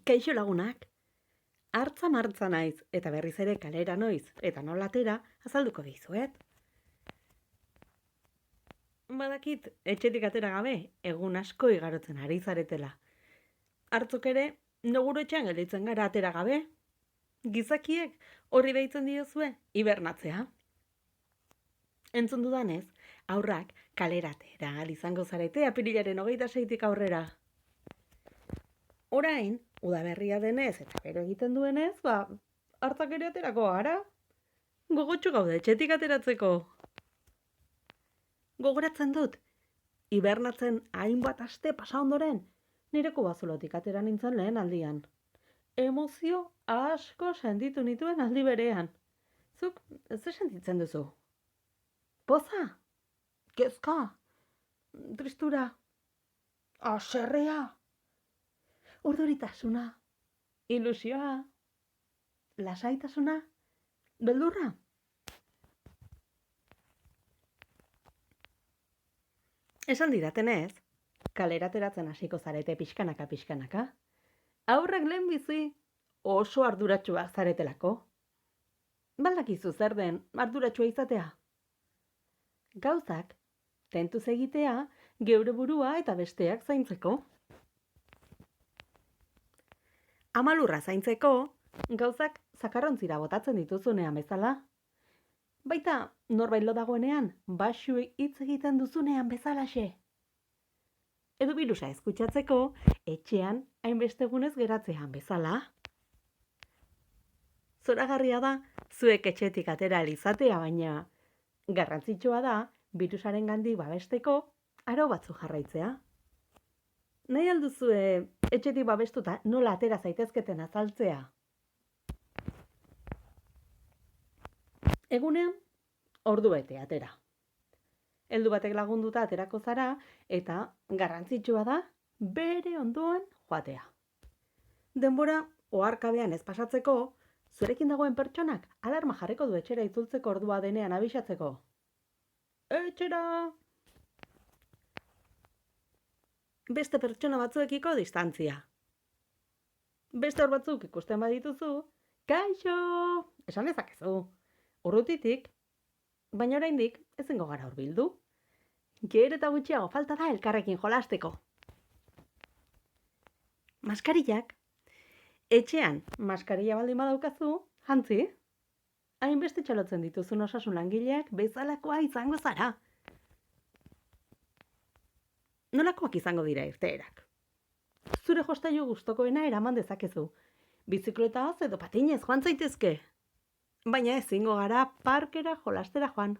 Kaixo lagunak, hartza martza naiz eta berriz ere kalera noiz eta nolatera azalduko dizuet. Badakit, etxetik atera gabe, egun asko igarotzen ari zaretela. Hartzuk ere, noguro etxean gelditzen gara atera gabe. Gizakiek horri deitzen diozue, hibernatzea. Entzun dudanez, haurrak kaleratera izango zarete apirilaren 26tik aurrera. Orain, udaberria denez eta gero egiten duenez, hartzak ere aterako gara. Gogotsu gaude etxetik ateratzeko. Gogoratzen dut, hibernatzen hainbat aste pasa ondoren, nireko bazulotik atera nintzen lehen aldian. Emozio asko sentitu nituen aldi berean. Zuk, ze sentitzen duzu? Poza? Kezka? Tristura? Haserrea? Urduritasuna? Ilusioa? Lasaitasuna? Beldurra? Esan didatenez, kalera ateratzen hasiko zarete pixkanaka. Aurrak lehenbizi oso arduratsuak zaretelako. Baldakizu zer den arduratsua izatea. Gauzak, tentuz egitea, geure burua eta besteak zaintzeko. Amalurra zaintzeko, gauzak zakarrontzira botatzen dituzunean bezala. Baita, norbait lo dagoenean, baxu hitz egiten duzunean bezalaxe. Edo birusa eskutsatzeko, etxean hainbeste egunez geratzean bezala. Zoragarria da, zuek etxetik atera izatea, baina garrantzitsua da, birusaren gandik babesteko, aro batzuk jarraitzea. Nahi alduzue etxetik babestuta nola atera zaitezketen azaltzea. Egunean, ordu bete atera. Heldu batek lagunduta aterako zara eta garrantzitsua da bere ondoan joatea. Denbora oharkabean ez pasatzeko, zurekin dagoen pertsonak alarma jarriko du etxera itzultzeko ordua denean abisatzeko. Etxera! Beste pertsona batzuekiko distantzia. Beste hor batzuk ikusten badituzu, kaixo! Esan dezakezu. Urrutitik, baina oraindik ezingo gara hurbildu. Gero eta gutxiago falta da elkarrekin jolasteko. Maskarillak. Etxean maskarilla baldin badaukazu, jantzi. Hainbeste txalotzen dituzun osasun langileak bezalakoa izango zara. Nolakoak izango dira irteerak? Zure jostailu gustokoena eraman dezakezu. Bizikletaz edo patinez joan zaitezke. Baina ezingo gara parkera jolastera joan.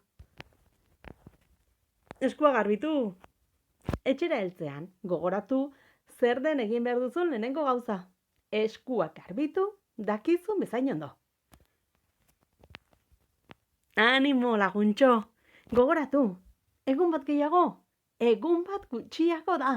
Eskua garbitu. Etxera heltzean, gogoratu zer den egin behar duzun lehenengo gauza. Eskuak garbitu, dakizun bezain ondo. Animo laguntxo, gogoratu. Egun bat gehiago, egun bat gutxiago da.